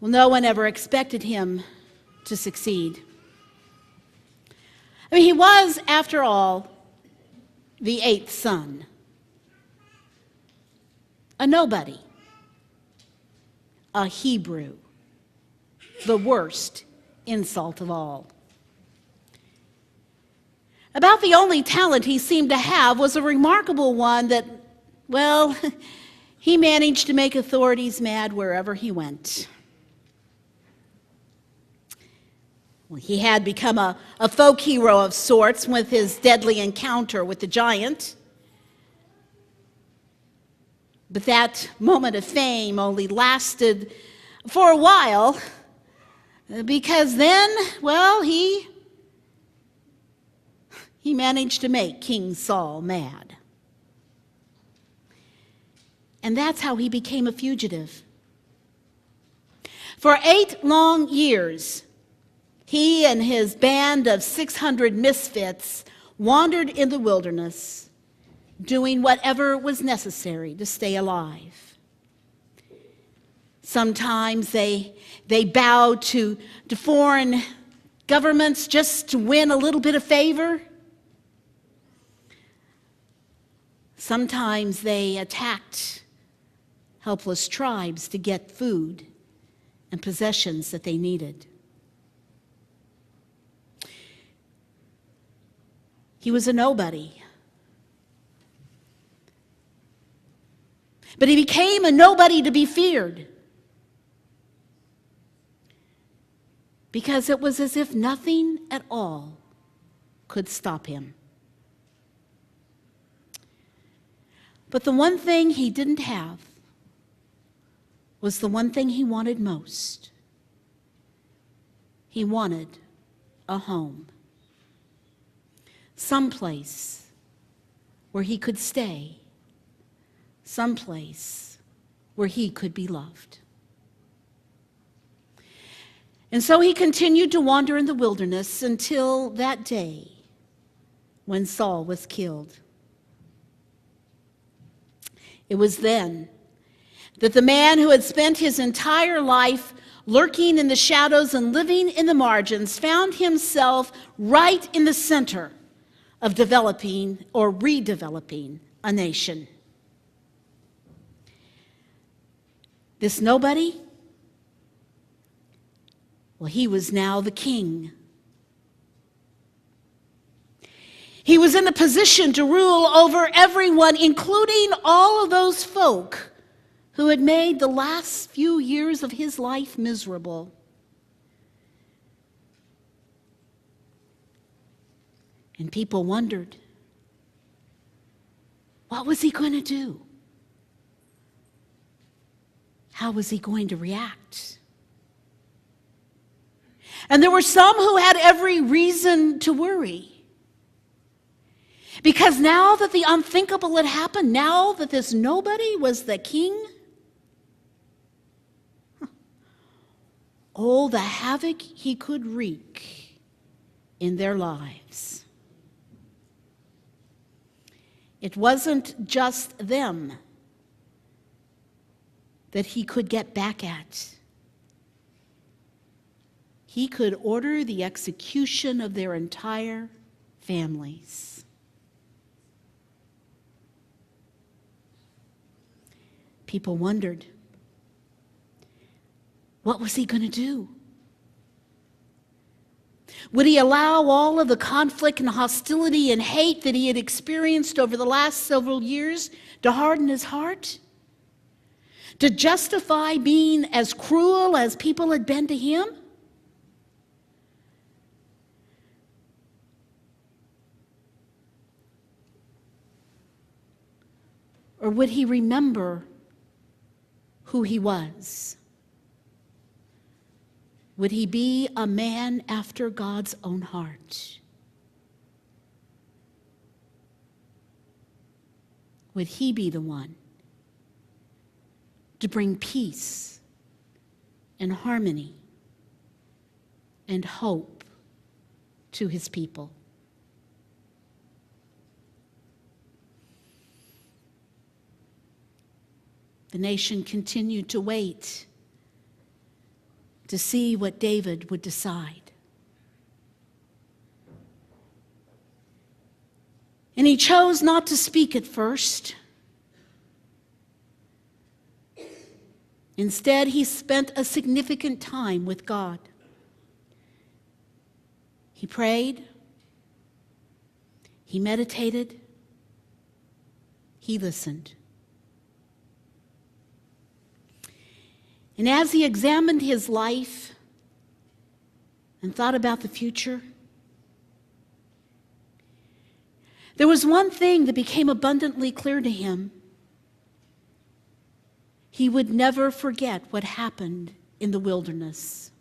Well, no one ever expected him to succeed. I mean, he was, after all, the eighth son. A nobody. A Hebrew. The worst insult of all. About the only talent he seemed to have was a remarkable one that, well, he managed to make authorities mad wherever he went. Well, he had become a folk hero of sorts with his deadly encounter with the giant. But that moment of fame only lasted for a while, because then, well, he managed to make King Saul mad. And that's how he became a fugitive. For 8 long years, he and his band of 600 misfits wandered in the wilderness, doing whatever was necessary to stay alive. Sometimes they bowed to foreign governments just to win a little bit of favor. Sometimes they attacked helpless tribes to get food and possessions that they needed. He was a nobody. But he became a nobody to be feared, because it was as if nothing at all could stop him. But the one thing he didn't have was the one thing he wanted most. He wanted a home. Someplace where he could stay. Someplace where he could be loved. And so he continued to wander in the wilderness until that day when Saul was killed. It was then that the man who had spent his entire life lurking in the shadows and living in the margins found himself right in the center of developing or redeveloping a nation. This nobody, well, he was now the king. He was in a position to rule over everyone, including all of those folk who had made the last few years of his life miserable. And people wondered, what was he going to do? How was he going to react? And there were some who had every reason to worry. Because now that the unthinkable had happened, now that this nobody was the king, oh, the havoc he could wreak in their lives. It wasn't just them that he could get back at. He could order the execution of their entire families. People wondered, what was he going to do? Would he allow all of the conflict and hostility and hate that he had experienced over the last several years to harden his heart? To justify being as cruel as people had been to him? Or would he remember who he was? Would he be a man after God's own heart? Would he be the one to bring peace and harmony and hope to his people? The nation continued to wait to see what David would decide. And he chose not to speak at first. Instead, he spent a significant time with God. He prayed, he meditated, he listened. And as he examined his life and thought about the future, there was one thing that became abundantly clear to him. He would never forget what happened in the wilderness.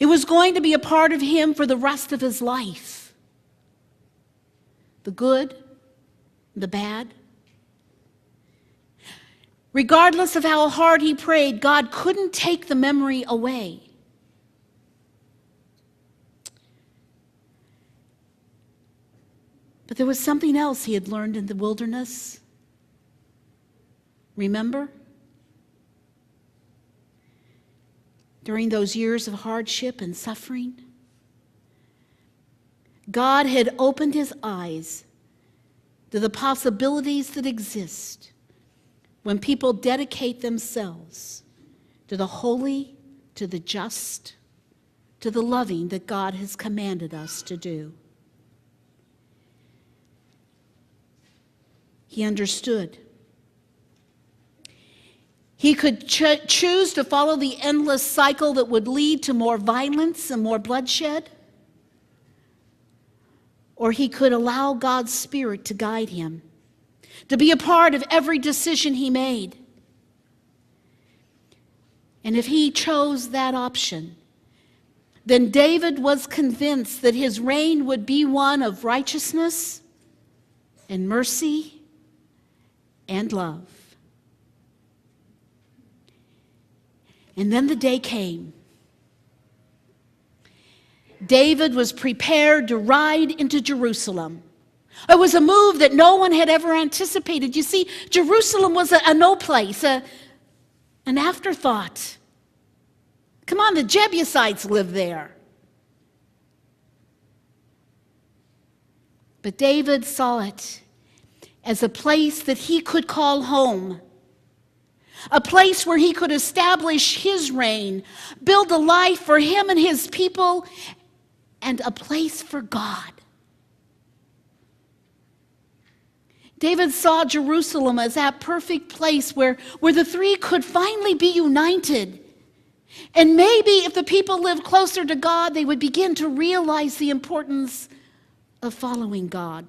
It was going to be a part of him for the rest of his life. The good, the bad. Regardless of how hard he prayed, God couldn't take the memory away. But there was something else he had learned in the wilderness. Remember? During those years of hardship and suffering, God had opened his eyes to the possibilities that exist when people dedicate themselves to the holy, to the just, to the loving that God has commanded us to do. He understood. He could choose to follow the endless cycle that would lead to more violence and more bloodshed, or he could allow God's Spirit to guide him, to be a part of every decision he made. And if he chose that option, then David was convinced that his reign would be one of righteousness and mercy and love. And then the day came. David was prepared to ride into Jerusalem. It was a move that no one had ever anticipated. You see, Jerusalem was a no place, an afterthought. Come on, the Jebusites lived there. But David saw it as a place that he could call home. A place where he could establish his reign, build a life for him and his people, and a place for God. David saw Jerusalem as that perfect place where the three could finally be united. And maybe if the people lived closer to God, they would begin to realize the importance of following God.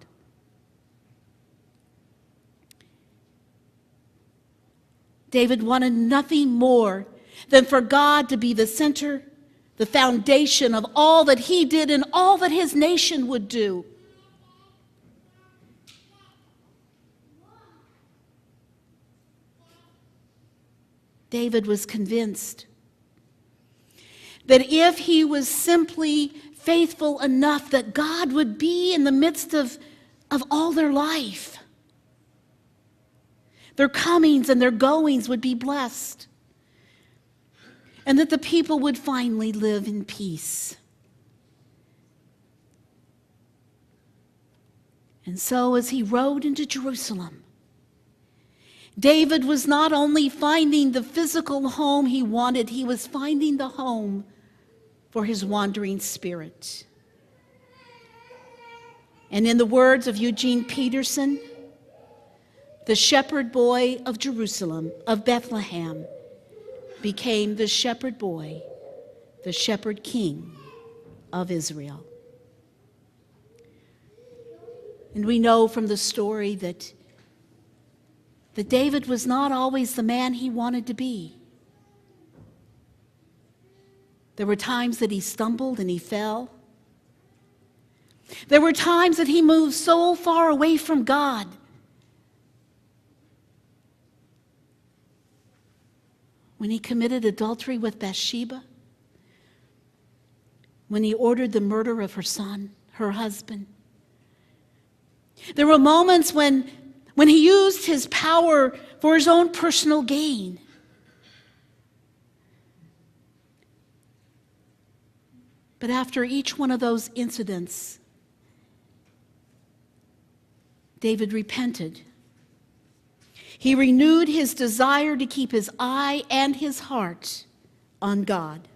David wanted nothing more than for God to be the center, the foundation of all that he did and all that his nation would do. David was convinced that if he was simply faithful enough, that God would be in the midst of all their life. Their comings and their goings would be blessed, and that the people would finally live in peace. And so as he rode into Jerusalem, David was not only finding the physical home he wanted, he was finding the home for his wandering spirit. And in the words of Eugene Peterson, the shepherd boy of Jerusalem, of Bethlehem, became the shepherd boy, the shepherd king of Israel. And we know from the story that David was not always the man he wanted to be. There were times that he stumbled and he fell. There were times that he moved so far away from God. When he committed adultery with Bathsheba, when he ordered the murder of her son, her husband. There were moments when he used his power for his own personal gain. But after each one of those incidents, David repented. He renewed his desire to keep his eye and his heart on God.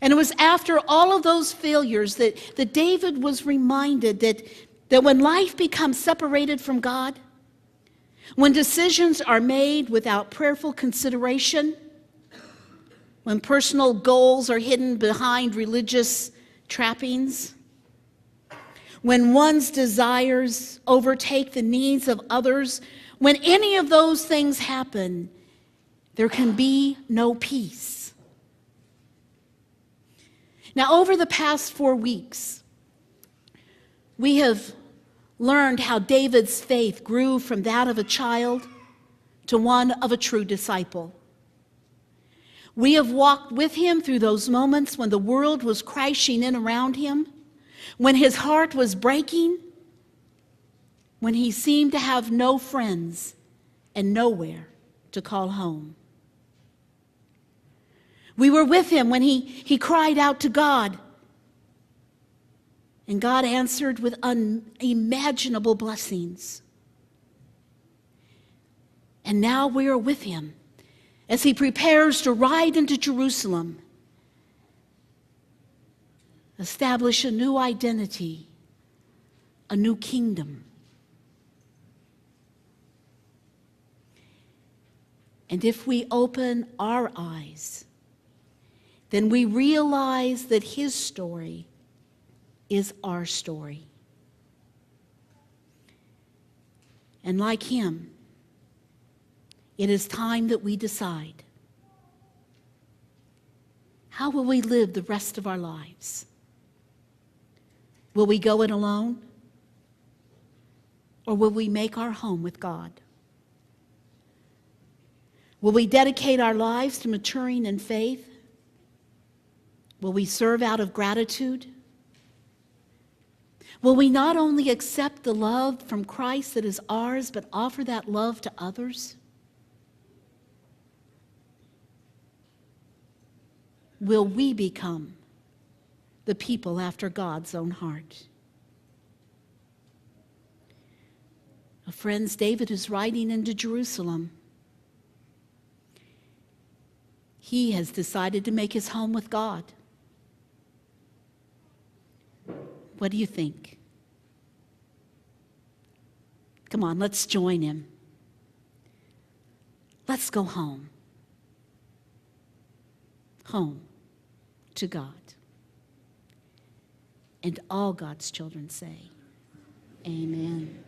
And it was after all of those failures that David was reminded that when life becomes separated from God, when decisions are made without prayerful consideration, when personal goals are hidden behind religious trappings, when one's desires overtake the needs of others, when any of those things happen, there can be no peace. Now, over the past 4 weeks, we have learned how David's faith grew from that of a child to one of a true disciple. We have walked with him through those moments when the world was crashing in around him, when his heart was breaking, when he seemed to have no friends and nowhere to call home. We were with him when he cried out to God, and God answered with unimaginable blessings. And now we are with him as he prepares to ride into Jerusalem, establish a new identity, a new kingdom. And if we open our eyes, then we realize that his story is our story. And like him, it is time that we decide, how will we live the rest of our lives? Will we go it alone? Or will we make our home with God? Will we dedicate our lives to maturing in faith? Will we serve out of gratitude? Will we not only accept the love from Christ that is ours, but offer that love to others? Will we become the people after God's own heart? Friends, David is riding into Jerusalem. He has decided to make his home with God. What do you think? Come on, let's join him. Let's go home. Home to God. And all God's children say, amen.